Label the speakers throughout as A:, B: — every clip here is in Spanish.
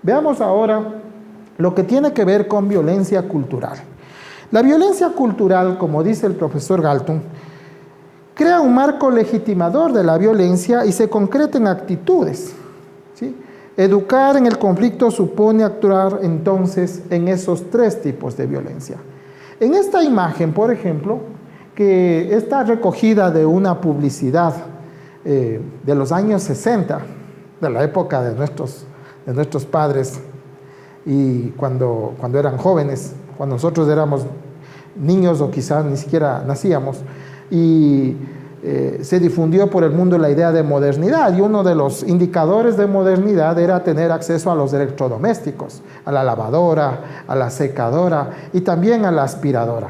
A: Veamos ahora lo que tiene que ver con violencia cultural. La violencia cultural, como dice el profesor Galton, crea un marco legitimador de la violencia y se concreta en actitudes, ¿sí? Educar en el conflicto supone actuar entonces en esos tres tipos de violencia. En esta imagen, por ejemplo, que está recogida de una publicidad de los años 60, de la época de nuestros padres, y cuando eran jóvenes, cuando nosotros éramos niños o quizás ni siquiera nacíamos, y se difundió por el mundo la idea de modernidad, y uno de los indicadores de modernidad era tener acceso a los electrodomésticos, a la lavadora, a la secadora y también a la aspiradora.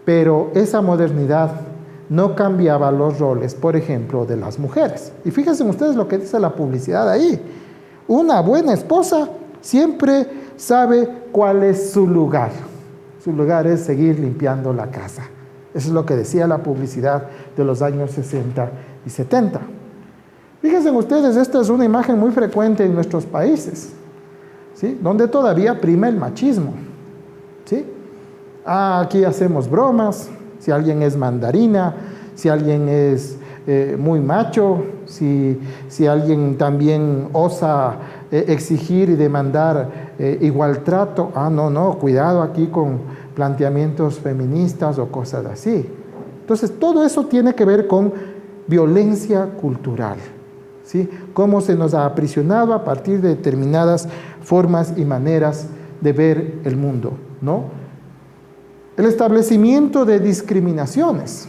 A: Pero esa modernidad no cambiaba los roles, por ejemplo, de las mujeres. Y fíjense ustedes lo que dice la publicidad ahí. Una buena esposa siempre sabe cuál es su lugar. Su lugar es seguir limpiando la casa. Eso es lo que decía la publicidad de los años 60 y 70. Fíjense ustedes, esta es una imagen muy frecuente en nuestros países, ¿sí? Donde todavía prima el machismo, ¿sí? Aquí hacemos bromas, si alguien es mandarina, si alguien es muy macho, si alguien también osa exigir y demandar igual trato. No, cuidado aquí con planteamientos feministas o cosas así. Entonces, todo eso tiene que ver con violencia cultural, ¿sí? Cómo se nos ha aprisionado a partir de determinadas formas y maneras de ver el mundo, ¿no? El establecimiento de discriminaciones.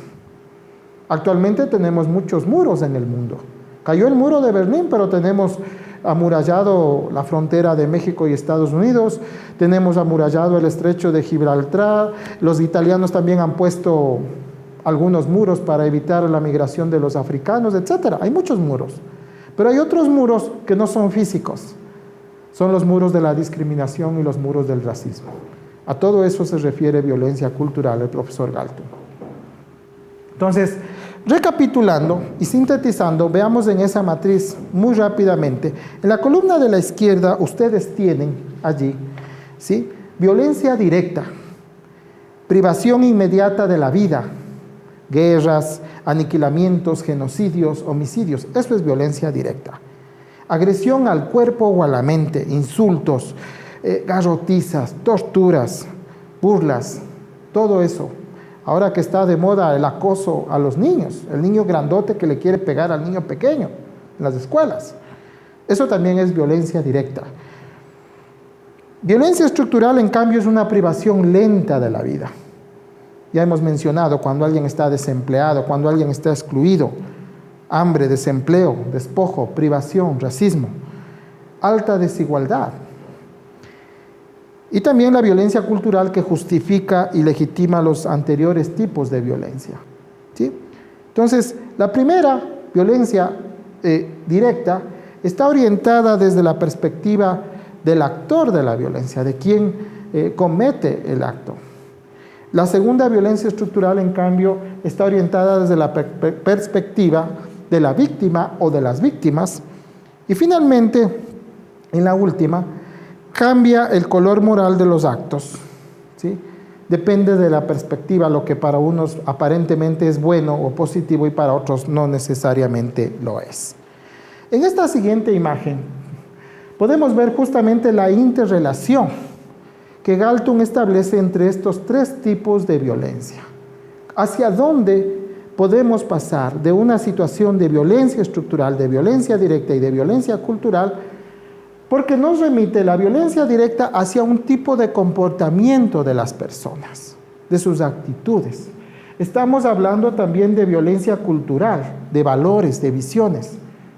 A: Actualmente tenemos muchos muros en el mundo. Cayó el muro de Berlín, pero tenemos amurallado la frontera de México y Estados Unidos, tenemos amurallado el estrecho de Gibraltar, los italianos también han puesto algunos muros para evitar la migración de los africanos, etc. Hay muchos muros, pero hay otros muros que no son físicos, son los muros de la discriminación y los muros del racismo. A todo eso se refiere violencia cultural el profesor Galton. Entonces, recapitulando y sintetizando, veamos en esa matriz muy rápidamente. En la columna de la izquierda ustedes tienen allí, ¿sí? Violencia directa, privación inmediata de la vida, guerras, aniquilamientos, genocidios, homicidios. Eso es violencia directa. Agresión al cuerpo o a la mente, insultos, garrotizas, torturas, burlas, todo eso. Ahora que está de moda el acoso a los niños, el niño grandote que le quiere pegar al niño pequeño en las escuelas. Eso también es violencia directa. Violencia estructural, en cambio, es una privación lenta de la vida. Ya hemos mencionado cuando alguien está desempleado, cuando alguien está excluido, hambre, desempleo, despojo, privación, racismo, alta desigualdad. Y también la violencia cultural que justifica y legitima los anteriores tipos de violencia, ¿sí? Entonces, la primera, violencia directa, está orientada desde la perspectiva del actor de la violencia, de quien comete el acto. La segunda, violencia estructural, en cambio, está orientada desde la perspectiva de la víctima o de las víctimas. Y finalmente, en la última, cambia el color moral de los actos, ¿sí? Depende de la perspectiva, lo que para unos aparentemente es bueno o positivo y para otros no necesariamente lo es. En esta siguiente imagen podemos ver justamente la interrelación que Galton establece entre estos tres tipos de violencia. ¿Hacia dónde podemos pasar de una situación de violencia estructural, de violencia directa y de violencia cultural? Porque nos remite la violencia directa hacia un tipo de comportamiento de las personas, de sus actitudes. Estamos hablando también de violencia cultural, de valores, de visiones,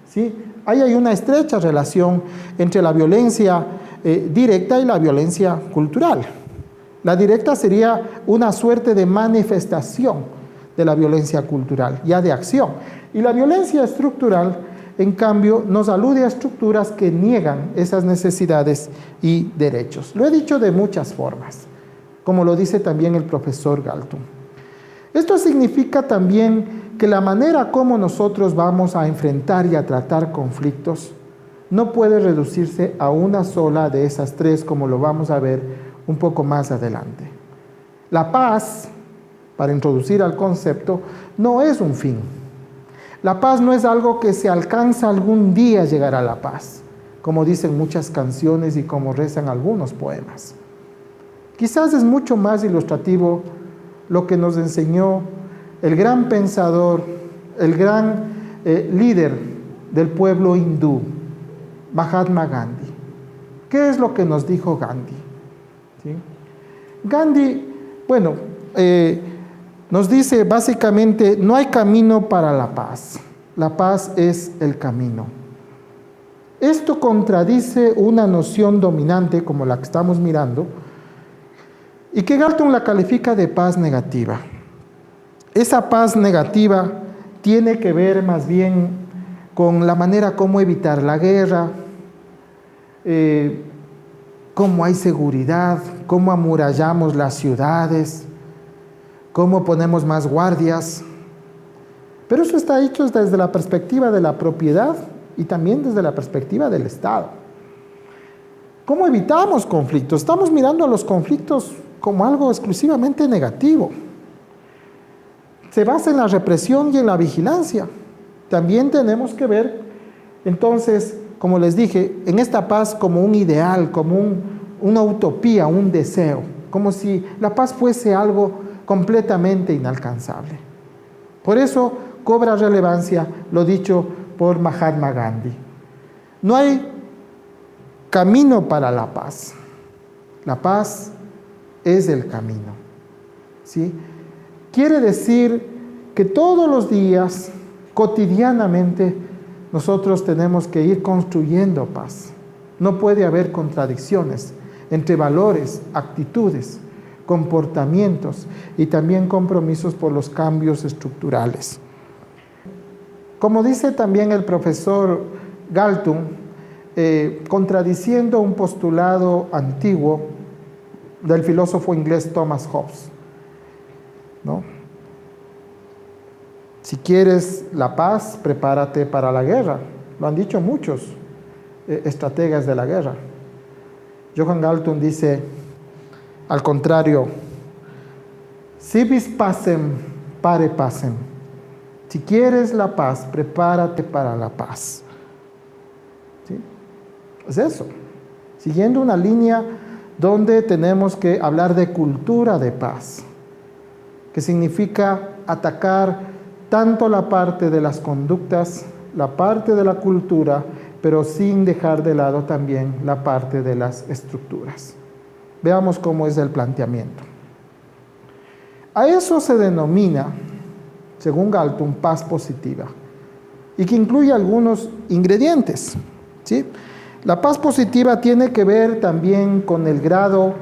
A: ¿sí? Ahí hay una estrecha relación entre la violencia directa y la violencia cultural. La directa sería una suerte de manifestación de la violencia cultural, ya de acción. Y la violencia estructural, en cambio, nos alude a estructuras que niegan esas necesidades y derechos. Lo he dicho de muchas formas, como lo dice también el profesor Galton. Esto significa también que la manera como nosotros vamos a enfrentar y a tratar conflictos no puede reducirse a una sola de esas tres, como lo vamos a ver un poco más adelante. La paz, para introducir al concepto, no es un fin. La paz no es algo que se alcanza algún día llegar a la paz, como dicen muchas canciones y como rezan algunos poemas. Quizás es mucho más ilustrativo lo que nos enseñó el gran pensador, el gran líder del pueblo hindú, Mahatma Gandhi. ¿Qué es lo que nos dijo Gandhi? ¿Sí? Gandhi, bueno, nos dice básicamente, no hay camino para la paz. La paz es el camino. Esto contradice una noción dominante como la que estamos mirando, y que Galton la califica de paz negativa. Esa paz negativa tiene que ver más bien con la manera como evitar la guerra, cómo hay seguridad, cómo amurallamos las ciudades, cómo ponemos más guardias. Pero eso está hecho desde la perspectiva de la propiedad y también desde la perspectiva del Estado. ¿Cómo evitamos conflictos? Estamos mirando a los conflictos como algo exclusivamente negativo. Se basa en la represión y en la vigilancia. También tenemos que ver, entonces, como les dije, en esta paz como un ideal, como una utopía, un deseo, como si la paz fuese algo completamente inalcanzable. Por eso cobra relevancia lo dicho por Mahatma Gandhi. No hay camino para la paz. La paz es el camino. ¿Sí? Quiere decir que todos los días, cotidianamente, nosotros tenemos que ir construyendo paz. No puede haber contradicciones entre valores, actitudes, comportamientos y también compromisos por los cambios estructurales. Como dice también el profesor Galton, contradiciendo un postulado antiguo del filósofo inglés Thomas Hobbes, ¿no? Si quieres la paz, prepárate para la guerra. Lo han dicho muchos estrategas de la guerra. Johann Galton dice, al contrario, si vis pacem, pare pacem. Si quieres la paz, prepárate para la paz. ¿Sí? Es eso. Siguiendo una línea donde tenemos que hablar de cultura de paz, que significa atacar tanto la parte de las conductas, la parte de la cultura, pero sin dejar de lado también la parte de las estructuras. Veamos cómo es el planteamiento. A eso se denomina, según Galton, paz positiva, y que incluye algunos ingredientes, ¿sí? La paz positiva tiene que ver también con el grado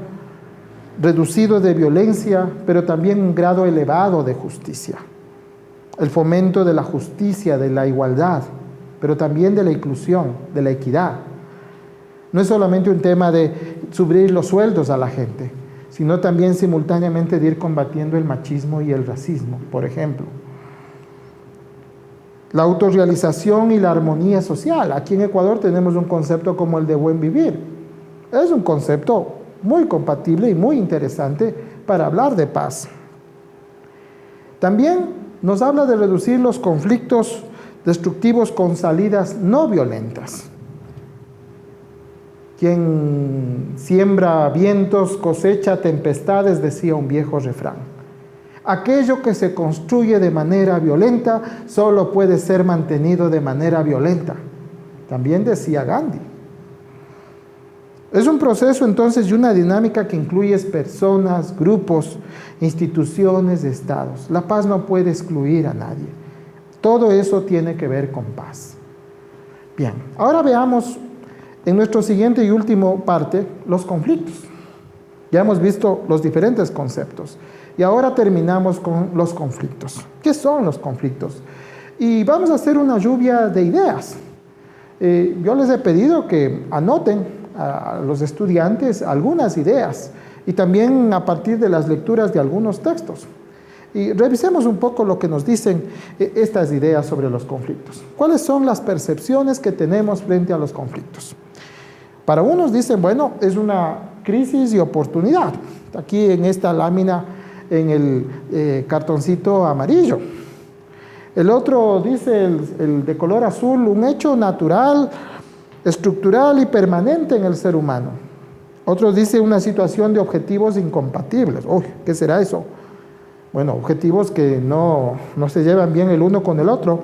A: reducido de violencia, pero también un grado elevado de justicia. El fomento de la justicia, de la igualdad, pero también de la inclusión, de la equidad. No es solamente un tema de subir los sueldos a la gente, sino también simultáneamente de ir combatiendo el machismo y el racismo, por ejemplo. La autorrealización y la armonía social. Aquí en Ecuador tenemos un concepto como el de buen vivir. Es un concepto muy compatible y muy interesante para hablar de paz. También nos habla de reducir los conflictos destructivos con salidas no violentas. Quien siembra vientos cosecha tempestades, decía un viejo refrán. Aquello que se construye de manera violenta solo puede ser mantenido de manera violenta. También decía Gandhi. Es un proceso entonces y una dinámica que incluye personas, grupos, instituciones, estados. La paz no puede excluir a nadie. Todo eso tiene que ver con paz. Bien, ahora veamos en nuestro siguiente y último parte los conflictos. Ya hemos visto los diferentes conceptos. Y ahora terminamos con los conflictos. ¿Qué son los conflictos? Y vamos a hacer una lluvia de ideas. Yo les he pedido que anoten a los estudiantes algunas ideas y también a partir de las lecturas de algunos textos. Y revisemos un poco lo que nos dicen estas ideas sobre los conflictos. ¿Cuáles son las percepciones que tenemos frente a los conflictos? Para unos dicen, bueno, es una crisis y oportunidad. Aquí en esta lámina, en el cartoncito amarillo. El otro dice, el de color azul, un hecho natural, estructural y permanente en el ser humano. Otros dicen una situación de objetivos incompatibles. Uy, ¿qué será eso? Bueno, objetivos que no se llevan bien el uno con el otro.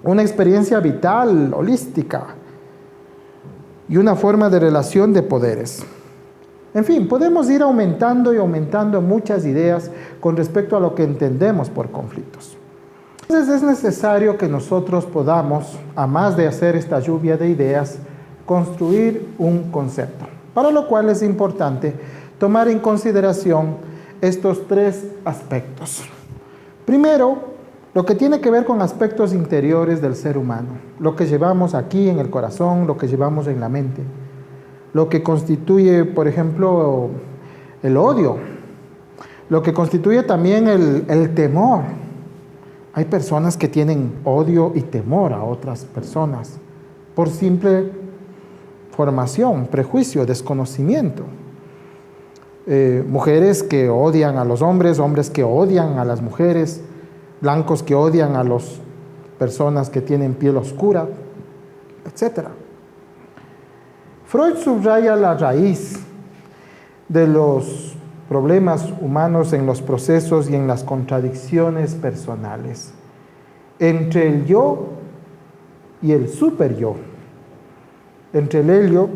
A: Una experiencia vital, holística, y una forma de relación de poderes. En fin, podemos ir aumentando y aumentando muchas ideas con respecto a lo que entendemos por conflictos. Entonces es necesario que nosotros podamos, a más de hacer esta lluvia de ideas, construir un concepto, para lo cual es importante tomar en consideración estos tres aspectos. Primero, lo que tiene que ver con aspectos interiores del ser humano, lo que llevamos aquí en el corazón, lo que llevamos en la mente, lo que constituye, por ejemplo, el odio, lo que constituye también el temor. Hay personas que tienen odio y temor a otras personas por simple formación, prejuicio, desconocimiento. Mujeres que odian a los hombres, hombres que odian a las mujeres, blancos que odian a las personas que tienen piel oscura, etc. Freud subraya la raíz de los problemas humanos en los procesos y en las contradicciones personales entre el yo y el superyo, entre el ello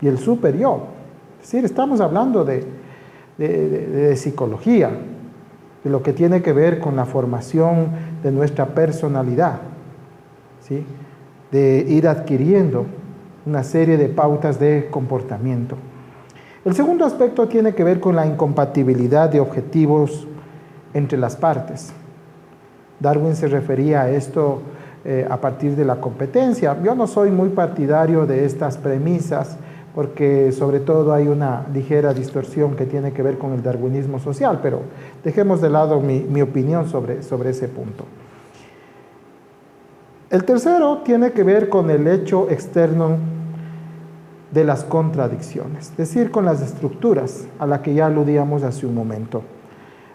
A: y el superyo. Es decir, estamos hablando de psicología, de lo que tiene que ver con la formación de nuestra personalidad, ¿sí? De ir adquiriendo una serie de pautas de comportamiento. El segundo aspecto tiene que ver con la incompatibilidad de objetivos entre las partes. Darwin se refería a esto a partir de la competencia. Yo no soy muy partidario de estas premisas porque sobre todo hay una ligera distorsión que tiene que ver con el darwinismo social, pero dejemos de lado mi opinión sobre ese punto. El tercero tiene que ver con el hecho externo de las contradicciones, es decir, con las estructuras a las que ya aludíamos hace un momento.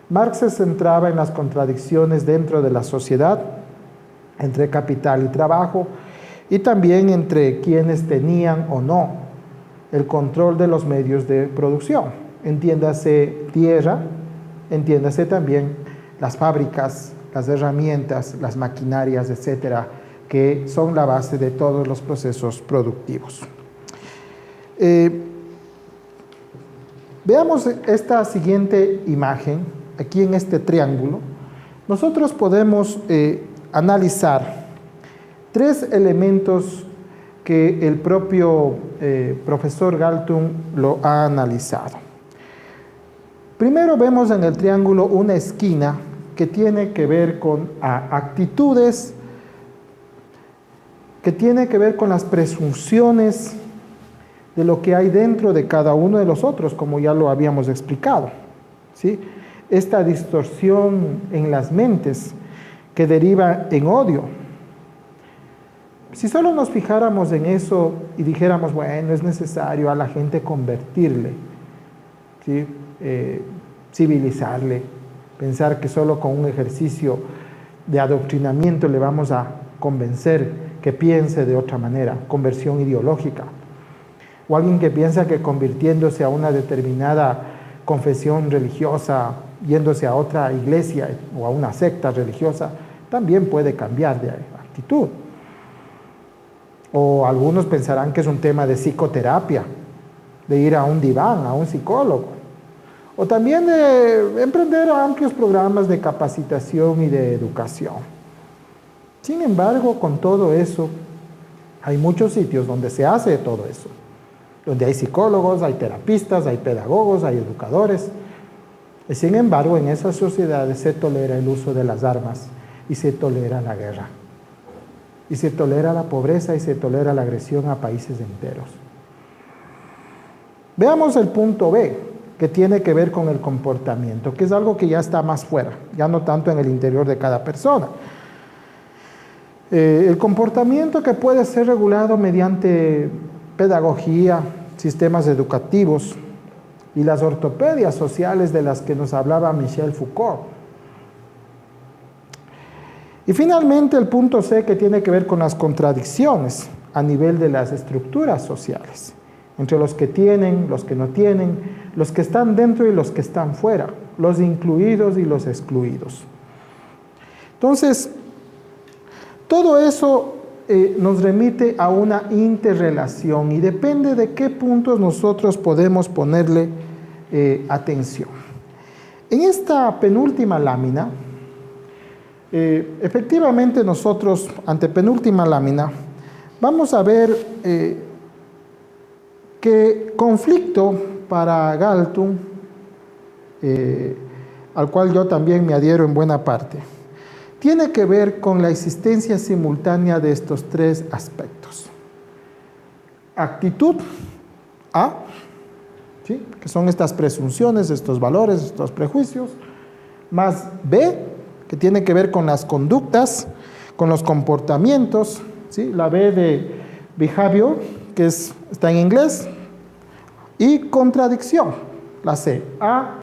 A: Marx se centraba en las contradicciones dentro de la sociedad, entre capital y trabajo, y también entre quienes tenían o no el control de los medios de producción. Entiéndase tierra, entiéndase también las fábricas, las herramientas, las maquinarias, etcétera, que son la base de todos los procesos productivos. Veamos esta siguiente imagen, aquí en este triángulo. Nosotros podemos analizar tres elementos que el propio profesor Galtung lo ha analizado. Primero vemos en el triángulo una esquina que tiene que ver con actitudes, que tiene que ver con las presunciones de lo que hay dentro de cada uno de los otros, como ya lo habíamos explicado, ¿sí? Esta distorsión en las mentes que deriva en odio. Si solo nos fijáramos en eso y dijéramos, bueno, es necesario a la gente convertirle, ¿sí? Civilizarle, pensar que solo con un ejercicio de adoctrinamiento le vamos a convencer que piense de otra manera, conversión ideológica. O alguien que piensa que convirtiéndose a una determinada confesión religiosa, yéndose a otra iglesia o a una secta religiosa, también puede cambiar de actitud. O algunos pensarán que es un tema de psicoterapia, de ir a un diván, a un psicólogo. O también de emprender amplios programas de capacitación y de educación. Sin embargo, con todo eso, hay muchos sitios donde se hace todo eso. Donde hay psicólogos, hay terapistas, hay pedagogos, hay educadores. Y sin embargo, en esas sociedades se tolera el uso de las armas y se tolera la guerra. Y se tolera la pobreza y se tolera la agresión a países enteros. Veamos el punto B, que tiene que ver con el comportamiento, que es algo que ya está más fuera, ya no tanto en el interior de cada persona. El comportamiento que puede ser regulado mediante pedagogía, sistemas educativos y las ortopedias sociales de las que nos hablaba Michel Foucault. Y finalmente el punto C, que tiene que ver con las contradicciones a nivel de las estructuras sociales, entre los que tienen, los que no tienen, los que están dentro y los que están fuera, los incluidos y los excluidos. Entonces, todo eso nos remite a una interrelación y depende de qué puntos nosotros podemos ponerle atención. En esta penúltima lámina, efectivamente nosotros, antepenúltima lámina, vamos a ver que conflicto para Galtung, al cual yo también me adhiero en buena parte, tiene que ver con la existencia simultánea de estos tres aspectos. Actitud A, ¿sí?, que son estas presunciones, estos valores, estos prejuicios, más B, que tiene que ver con las conductas, con los comportamientos, ¿sí?, la B de behavior, que está en inglés, y contradicción, la C, A,